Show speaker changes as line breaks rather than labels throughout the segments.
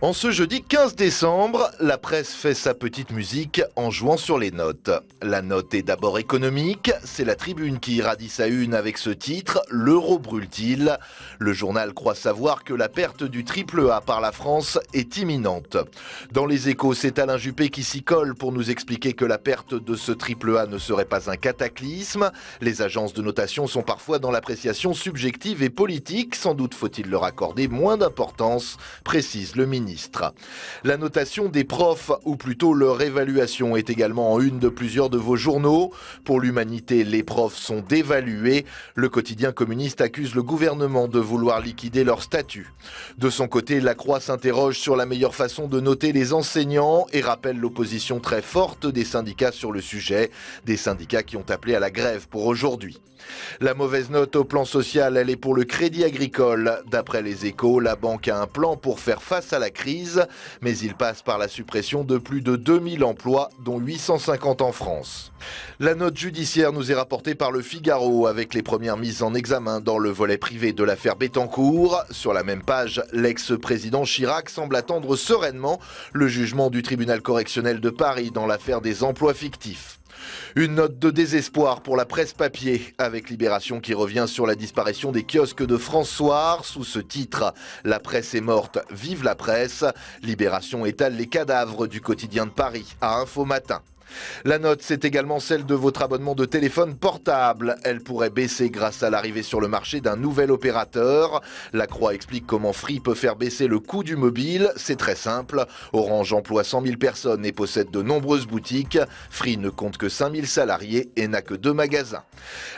En ce jeudi 15 décembre, la presse fait sa petite musique en jouant sur les notes. La note est d'abord économique, c'est la Tribune qui irradie sa une avec ce titre « L'euro brûle-t-il ». Le journal croit savoir que la perte du triple A par la France est imminente. Dans les Échos, c'est Alain Juppé qui s'y colle pour nous expliquer que la perte de ce triple A ne serait pas un cataclysme. Les agences de notation sont parfois dans l'appréciation subjective et politique, sans doute faut-il leur accorder moins d'importance, précise le ministre. La notation des profs, ou plutôt leur évaluation, est également en une de plusieurs de vos journaux. Pour l'humanité, les profs sont dévalués. Le quotidien communiste accuse le gouvernement de vouloir liquider leur statut. De son côté, La Croix s'interroge sur la meilleure façon de noter les enseignants et rappelle l'opposition très forte des syndicats sur le sujet, des syndicats qui ont appelé à la grève pour aujourd'hui. La mauvaise note au plan social, elle est pour le Crédit Agricole. D'après les Échos, la banque a un plan pour faire face à la crise, mais il passe par la suppression de plus de 2000 emplois, dont 850 en France. La note judiciaire nous est rapportée par le Figaro, avec les premières mises en examen dans le volet privé de l'affaire Bettencourt. Sur la même page, l'ex-président Chirac semble attendre sereinement le jugement du tribunal correctionnel de Paris dans l'affaire des emplois fictifs. Une note de désespoir pour la presse papier, avec Libération qui revient sur la disparition des kiosques de François sous ce titre « La presse est morte, vive la presse ». Libération étale les cadavres du quotidien de Paris à Info Matin. La note, c'est également celle de votre abonnement de téléphone portable. Elle pourrait baisser grâce à l'arrivée sur le marché d'un nouvel opérateur. La Croix explique comment Free peut faire baisser le coût du mobile. C'est très simple. Orange emploie 100 000 personnes et possède de nombreuses boutiques. Free ne compte que 5 000 salariés et n'a que 2 magasins.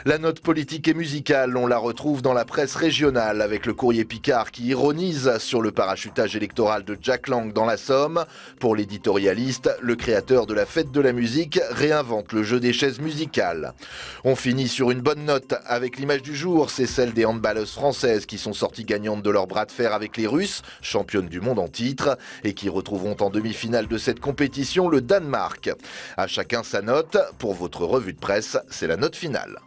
La note politique et musicale, on la retrouve dans la presse régionale avec le Courrier Picard qui ironise sur le parachutage électoral de Jack Lang dans la Somme. Pour l'éditorialiste, le créateur de la fête de la musique réinvente le jeu des chaises musicales. On finit sur une bonne note avec l'image du jour, c'est celle des handballeuses françaises qui sont sorties gagnantes de leur bras de fer avec les Russes, championnes du monde en titre, et qui retrouveront en demi-finale de cette compétition le Danemark. À chacun sa note. Pour votre revue de presse, c'est la note finale.